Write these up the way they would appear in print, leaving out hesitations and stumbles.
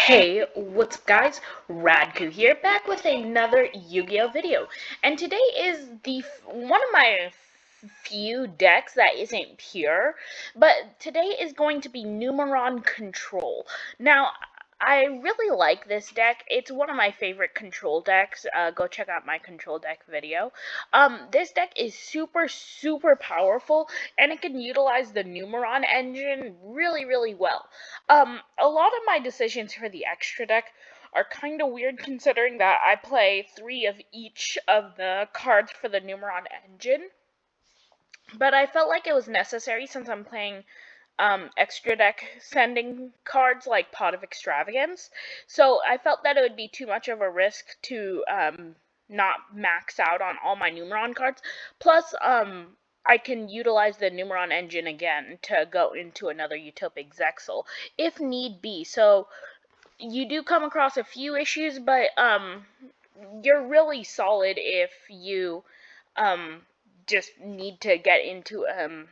Hey, what's up guys? Radku here, back with another Yu-Gi-Oh video. And today is one of my few decks that isn't pure, but today is going to be Numeron Control. Now, I really like this deck. It's one of my favorite control decks. Go check out my control deck video. This deck is super powerful, and it can utilize the Numeron engine really well. A lot of my decisions for the extra deck are kind of weird considering that I play 3 of each of the cards for the Numeron engine. But I felt like it was necessary since I'm playing extra deck sending cards like Pot of Extravagance. So I felt that it would be too much of a risk to not max out on all my Numeron cards. Plus, I can utilize the Numeron engine again to go into another Utopic Zexal if need be. So you do come across a few issues, but you're really solid if you just need to get into a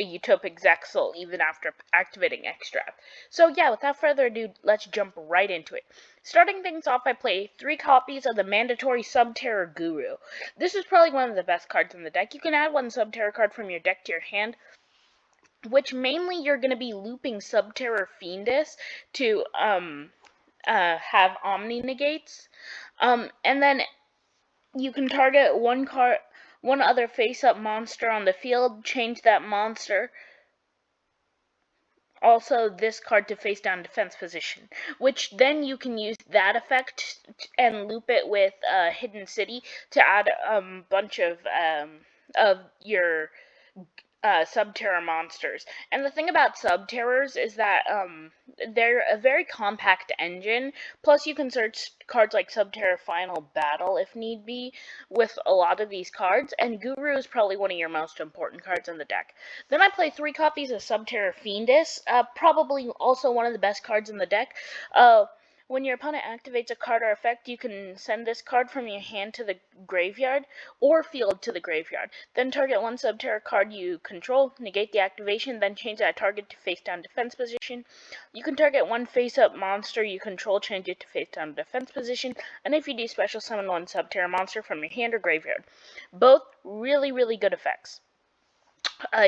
Utopic Zexal even after activating Extract. So yeah, without further ado, let's jump right into it. Starting things off, I play 3 copies of the mandatory Subterror Guru. This is probably one of the best cards in the deck. You can add 1 Subterror card from your deck to your hand, which mainly you're going to be looping Subterror Fiendus to have Omni negates. And then you can target one other face-up monster on the field, change that monster. Also, this card to face down defense position, which then you can use that effect and loop it with Hidden City to add a bunch of your Subterror monsters. And the thing about Subterrors is that they're a very compact engine, plus you can search cards like Subterror Final Battle if need be with a lot of these cards, and Guru is probably one of your most important cards in the deck. Then I play 3 copies of Subterror Fiendus, probably also one of the best cards in the deck. When your opponent activates a card or effect, you can send this card from your hand to the graveyard or field to the graveyard. Then target 1 Subterror card you control, negate the activation, then change that target to face down defense position. You can target 1 face-up monster you control, change it to face down defense position, and if you do, special summon 1 Subterror monster from your hand or graveyard. Both really good effects.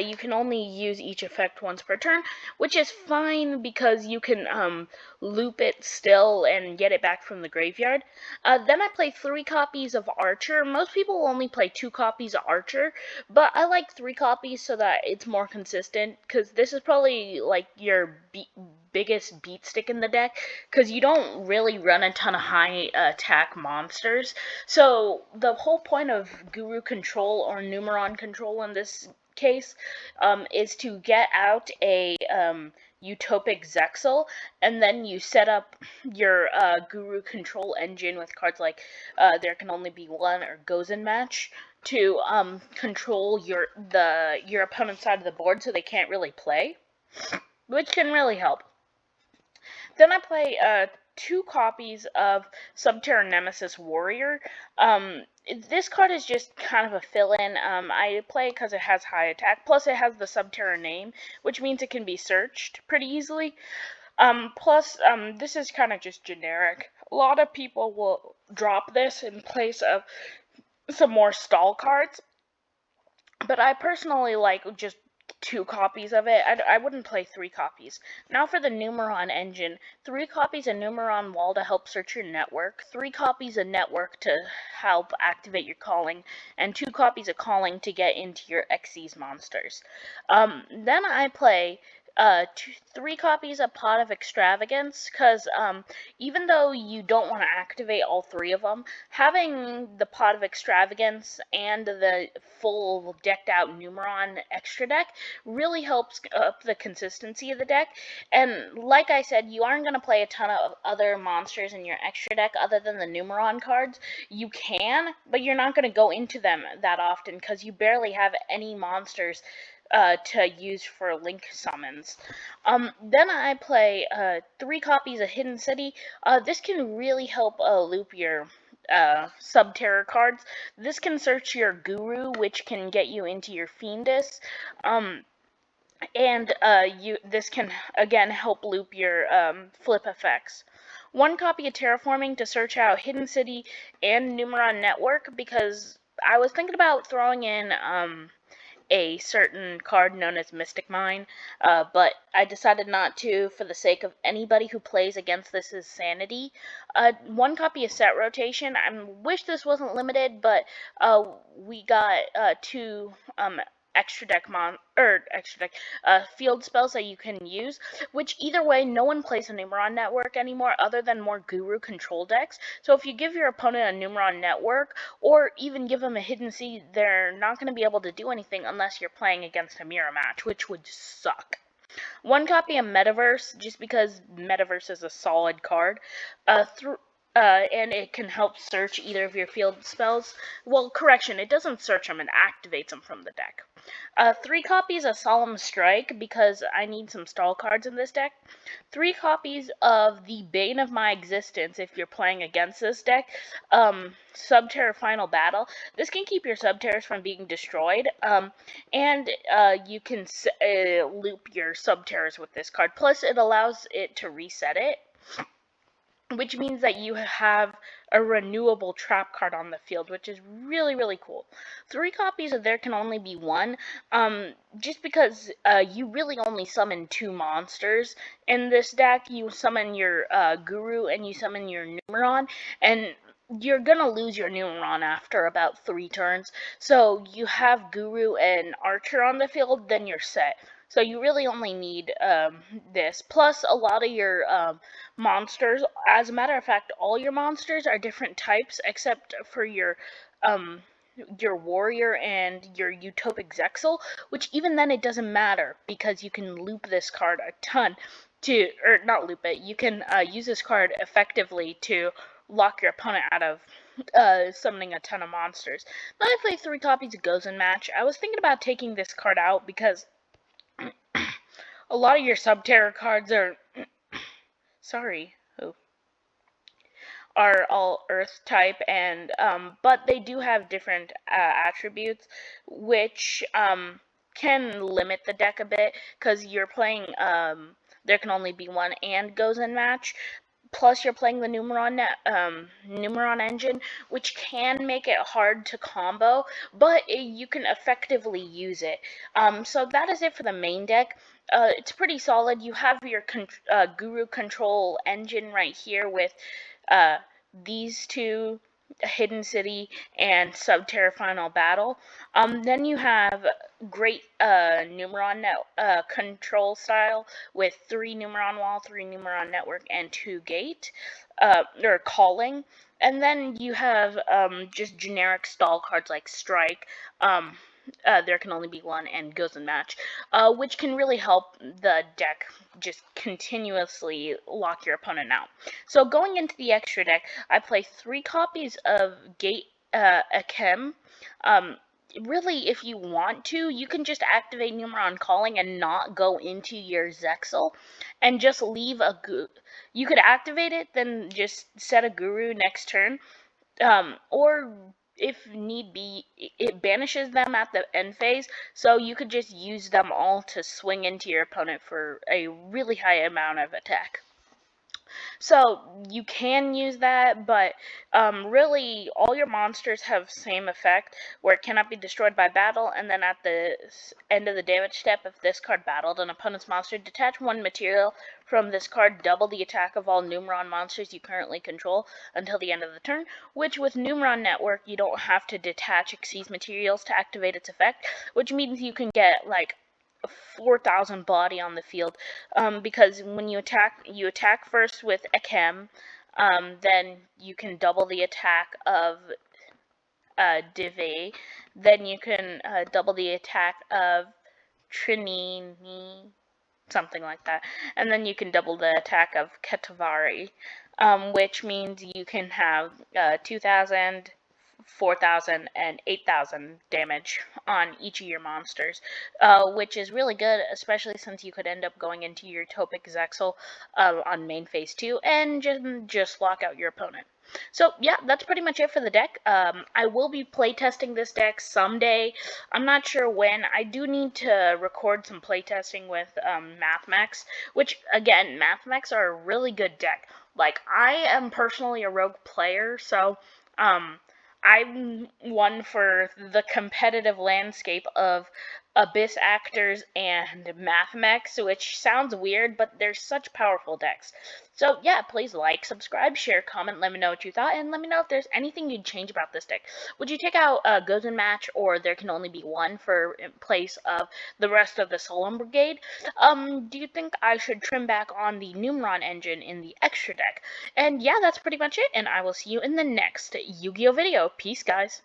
You can only use each effect once per turn, which is fine because you can loop it still and get it back from the graveyard. Then I play 3 copies of Archer. Most people only play 2 copies of Archer, but I like 3 copies so that it's more consistent, because this is probably like your biggest beat stick in the deck, because you don't really run a ton of high attack monsters. So the whole point of Guru Control or Numeron Control in this case is to get out a Utopic Zexal, and then you set up your Guru Control engine with cards like There Can Only Be One or Gozen Match to control your opponent's side of the board so they can't really play, which can really help. Then I play 2 copies of Subterror Nemesis Warrior. This card is just kind of a fill-in. I play it because it has high attack, plus it has the Subterror name, which means it can be searched pretty easily. Plus, this is kind of just generic. A lot of people will drop this in place of some more stall cards, but I personally like just 2 copies of it. I wouldn't play 3 copies. Now for the Numeron engine. 3 copies of Numeron Wall to help search your network, 3 copies of Network to help activate your calling, and 2 copies of Calling to get into your Xyz monsters. Then I play 3 copies of Pot of Extravagance, because even though you don't want to activate all 3 of them, having the Pot of Extravagance and the full decked out Numeron extra deck really helps up the consistency of the deck. And like I said, you aren't going to play a ton of other monsters in your extra deck other than the Numeron cards. You can, but you're not going to go into them that often because you barely have any monsters to use for link summons. Then I play 3 copies of Hidden City. This can really help loop your Subterror cards. This can search your Guru, which can get you into your Fiendus. And this can again help loop your flip effects. 1 copy of Terraforming to search out Hidden City and Numeron Network, because I was thinking about throwing in a certain card known as Mystic Mine, but I decided not to for the sake of anybody who plays against this sanity. 1 copy of Set Rotation. I wish this wasn't limited, but we got 2 field spells that you can use, which either way, no one plays a Numeron Network anymore other than more Guru control decks. So if you give your opponent a Numeron Network, or even give them a Hidden City, they're not going to be able to do anything unless you're playing against a mirror match, which would suck. 1 copy of Metaverse, just because Metaverse is a solid card. And it can help search either of your field spells. Well, correction, it doesn't search them, it activates them from the deck. 3 copies of Solemn Strike, because I need some stall cards in this deck. 3 copies of the Bane of My Existence, if you're playing against this deck. Subterra Final Battle. This can keep your Subterras from being destroyed, and you can loop your Subterras with this card. Plus, it allows it to reset it, which means that you have a renewable trap card on the field, which is really, really cool. 3 copies of There Can Only Be One, just because you really only summon 2 monsters in this deck. You summon your Guru and you summon your Numeron, and you're gonna lose your Numeron after about 3 turns. So you have Guru and Archer on the field, then you're set. So you really only need this. Plus, a lot of your monsters, as a matter of fact, all your monsters are different types except for your warrior and your utopic Zexal, which even then it doesn't matter because you can loop this card a ton or not loop it, you can use this card effectively to lock your opponent out of summoning a ton of monsters. Now I play 3 copies of Gozen Match. I was thinking about taking this card out because a lot of your Subterra cards are are all earth type, and but they do have different attributes, which can limit the deck a bit, because you're playing There Can Only Be One and Gozen Match. Plus, you're playing the Numeron engine, which can make it hard to combo, but you can effectively use it. So that is it for the main deck. It's pretty solid. You have your Guru control engine right here with these 2, Hidden City and Subterra Final Battle. Then you have great Numeron control style with 3 Numeron Wall, 3 Numeron Network, and 2 Gate, or Calling. And then you have just generic stall cards like Strike, There Can Only Be One, and Gozen Match, which can really help the deck just continuously lock your opponent out. So going into the extra deck, I play 3 copies of Gate Akem. Really, if you want to, you can just activate Numeron Calling and not go into your Zexal, and just leave a you could activate it, then just set a Guru next turn, or if need be, it banishes them at the end phase, so you could just use them all to swing into your opponent for a really high amount of attack. So you can use that, but really all your monsters have same effect, where it cannot be destroyed by battle, and then at the end of the damage step, if this card battled an opponent's monster, detach 1 material from this card, double the attack of all Numeron monsters you currently control until the end of the turn, which with Numeron Network, you don't have to detach Xyz materials to activate its effect, which means you can get like 4,000 body on the field, because when you attack first with Akem, then you can double the attack of Dive, then you can double the attack of Trinini, something like that, and then you can double the attack of Ketavari, which means you can have 2,000, 4,000, and 8,000 damage on each of your monsters, which is really good, especially since you could end up going into your Topic Zexal on main phase 2 and just lock out your opponent. So yeah, that's pretty much it for the deck. I will be playtesting this deck someday. I'm not sure when. I do need to record some playtesting with MathMax, which again, MathMax are a really good deck. Like, I am personally a rogue player, so I'm one for the competitive landscape of Abyss Actors and Math Mechs, which sounds weird, but they're such powerful decks. So yeah, please like, subscribe, share, comment, let me know what you thought, and let me know if there's anything you'd change about this deck. Would you take out a Gozen Match, or there can only be one for in place of the rest of the Solemn Brigade? Do you think I should trim back on the Numeron engine in the extra deck? And yeah, that's pretty much it, and I will see you in the next Yu-Gi-Oh video. Peace, guys.